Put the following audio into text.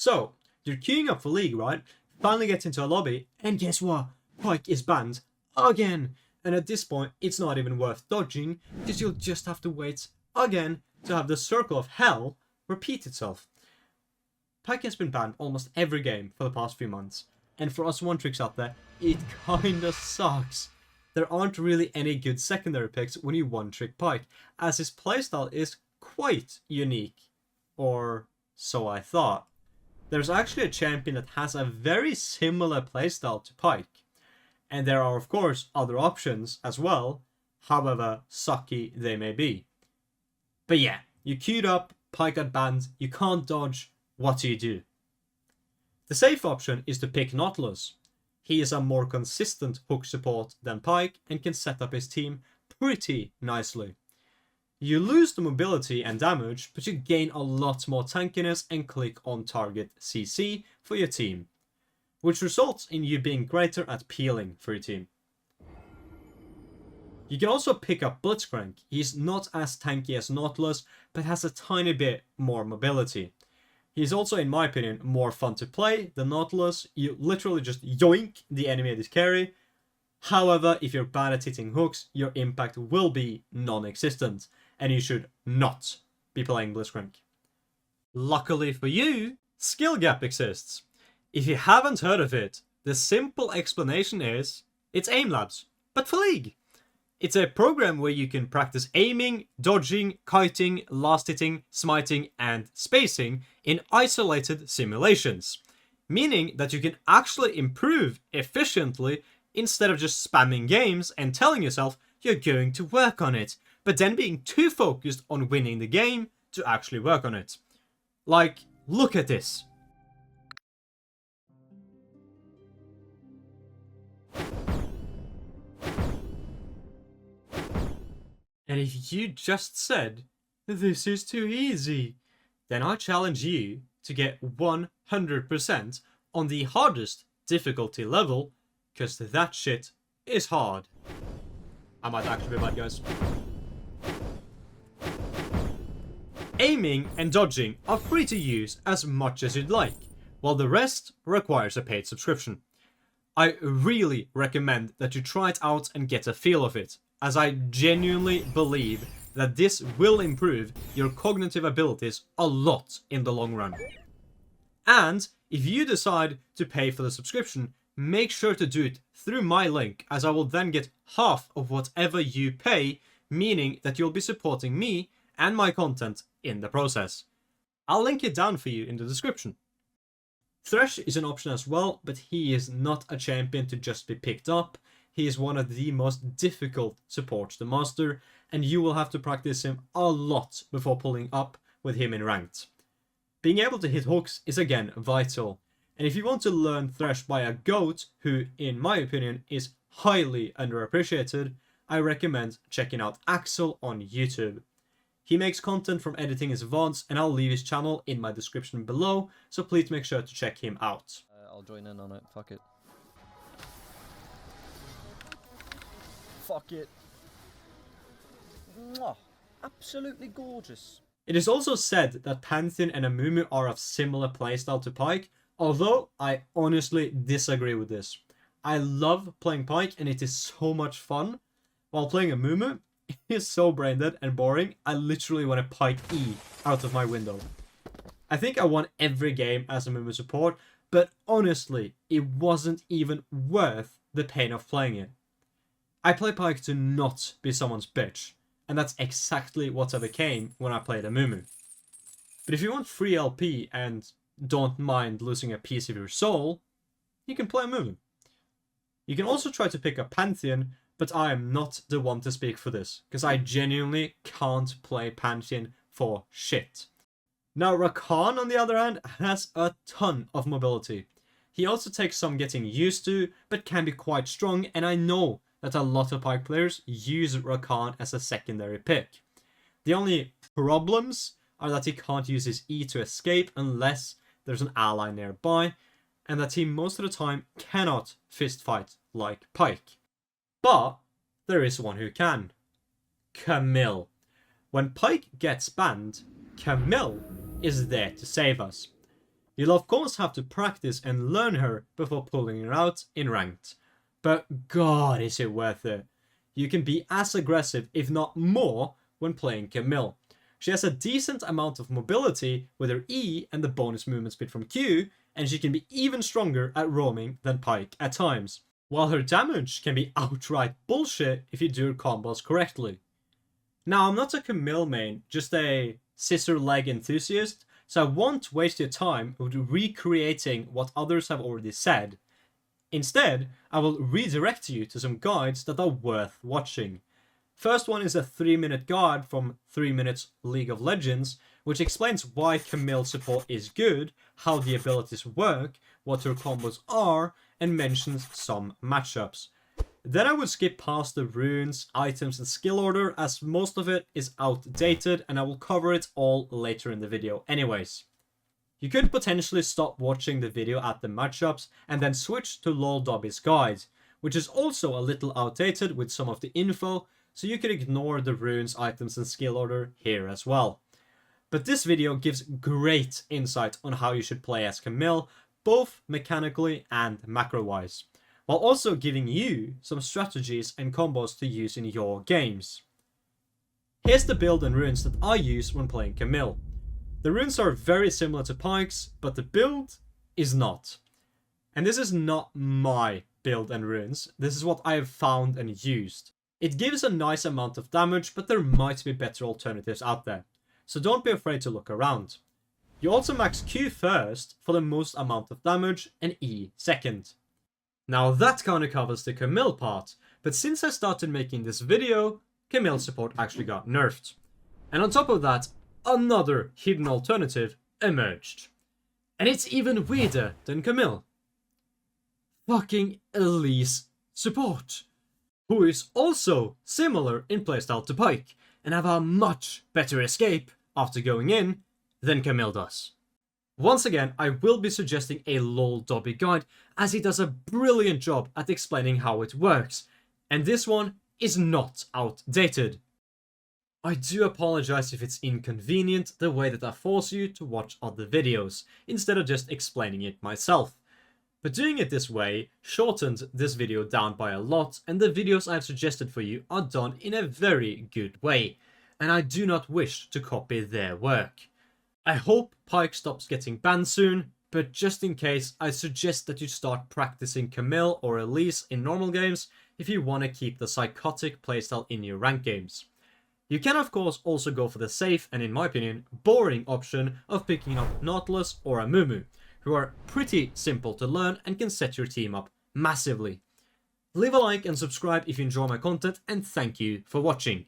So, you're queuing up for League, right? Finally get into a lobby, and guess what? Pyke is banned again. And at this point, it's not even worth dodging, because you'll just have to wait again to have the circle of hell repeat itself. Pyke has been banned almost every game for the past few months, and for us one-tricks out there, it kinda sucks. There aren't really any good secondary picks when you one-trick Pyke, as his playstyle is quite unique. Or so I thought. There's actually a champion that has a very similar playstyle to Pyke. And there are of course other options as well, however sucky they may be. But yeah, you queued up, Pyke got banned, you can't dodge, what do? The safe option is to pick Nautilus. He is a more consistent hook support than Pyke and can set up his team pretty nicely. You lose the mobility and damage, but you gain a lot more tankiness and click on target CC for your team, which results in you being greater at peeling for your team. You can also pick up Blitzcrank. He's not as tanky as Nautilus, but has a tiny bit more mobility. He's also, in my opinion, more fun to play than Nautilus. You literally just yoink the enemy at his carry. However, if you're bad at hitting hooks, your impact will be non-existent, and you should not be playing Blitzcrank. Luckily for you, Skill Gap exists. If you haven't heard of it, the simple explanation is, it's Aim Labs, but for League. It's a program where you can practice aiming, dodging, kiting, last hitting, smiting, and spacing in isolated simulations. Meaning that you can actually improve efficiently instead of just spamming games and telling yourself you're going to work on it, but then being too focused on winning the game to actually work on it. Like, look at this. And if you just said, this is too easy, then I challenge you to get 100% on the hardest difficulty level, because that shit is hard. I might actually be bad, guys. Aiming and dodging are free to use as much as you'd like, while the rest requires a paid subscription. I really recommend that you try it out and get a feel of it, as I genuinely believe that this will improve your cognitive abilities a lot in the long run. And if you decide to pay for the subscription, make sure to do it through my link, as I will then get half of whatever you pay, meaning that you'll be supporting me and my content in the process. I'll link it down for you in the description. Thresh is an option as well, but he is not a champion to just be picked up. He is one of the most difficult supports to master, and you will have to practice him a lot before pulling up with him in ranked. Being able to hit hooks is again vital, and if you want to learn Thresh by a GOAT, who in my opinion is highly underappreciated, I recommend checking out Axel on YouTube. He makes content from editing his VODs, and I'll leave his channel in my description below, so please make sure to check him out. I'll join in on it, fuck it. Fuck it. Mwah. Absolutely gorgeous. It is also said that Pantheon and Amumu are of similar playstyle to Pyke, although I honestly disagree with this. I love playing Pyke and it is so much fun, while playing Amumu is so brain dead and boring, I literally want to Pyke E out of my window. I think I won every game as Amumu support, but honestly, it wasn't even worth the pain of playing it. I play Pyke to not be someone's bitch, and that's exactly what I became when I played Amumu. But if you want free LP and don't mind losing a piece of your soul, you can play Amumu. You can also try to pick up Pantheon, but I am not the one to speak for this, because I genuinely can't play Pantheon for shit. Now Rakan, on the other hand, has a ton of mobility. He also takes some getting used to, but can be quite strong, and I know that a lot of Pyke players use Rakan as a secondary pick. The only problems are that he can't use his E to escape unless there's an ally nearby, and that he most of the time cannot fist fight like Pyke. But there is one who can. Camille. When Pyke gets banned, Camille is there to save us. You'll of course have to practice and learn her before pulling her out in ranked. But god is it worth it. You can be as aggressive, if not more, when playing Camille. She has a decent amount of mobility with her E and the bonus movement speed from Q, and she can be even stronger at roaming than Pyke at times, while her damage can be outright bullshit if you do her combos correctly. Now, I'm not a Camille main, just a scissor leg enthusiast, so I won't waste your time with recreating what others have already said. Instead, I will redirect you to some guides that are worth watching. First one is a 3-minute guide from 3 Minutes League of Legends, which explains why Camille support is good, how the abilities work, what her combos are, and mentions some matchups. Then I would skip past the runes, items, and skill order, as most of it is outdated, and I will cover it all later in the video anyways. You could potentially stop watching the video at the matchups and then switch to Lol Dobby's guide, which is also a little outdated with some of the info, so you can ignore the runes, items, and skill order here as well. But this video gives great insight on how you should play as Camille, both mechanically and macro-wise, while also giving you some strategies and combos to use in your games. Here's the build and runes that I use when playing Camille. The runes are very similar to Pyke's, but the build is not. And this is not my build and runes, this is what I have found and used. It gives a nice amount of damage, but there might be better alternatives out there, so don't be afraid to look around. You also max Q first for the most amount of damage and E second. Now that kinda covers the Camille part, but since I started making this video, Camille support actually got nerfed. And on top of that, another hidden alternative emerged. And it's even weirder than Camille. Fucking Elise support, who is also similar in playstyle to Pyke, and have a much better escape after going in than Camille does. Once again, I will be suggesting a Lol Dobby guide, as he does a brilliant job at explaining how it works, and this one is not outdated. I do apologize if it's inconvenient the way that I force you to watch other videos, instead of just explaining it myself. But doing it this way shortened this video down by a lot, and the videos I've suggested for you are done in a very good way, and I do not wish to copy their work. I hope Pyke stops getting banned soon, but just in case, I suggest that you start practicing Camille or Elise in normal games if you want to keep the psychotic playstyle in your ranked games. You can of course also go for the safe and, in my opinion, boring option of picking up Nautilus or Amumu, who are pretty simple to learn and can set your team up massively. Leave a like and subscribe if you enjoy my content, and thank you for watching.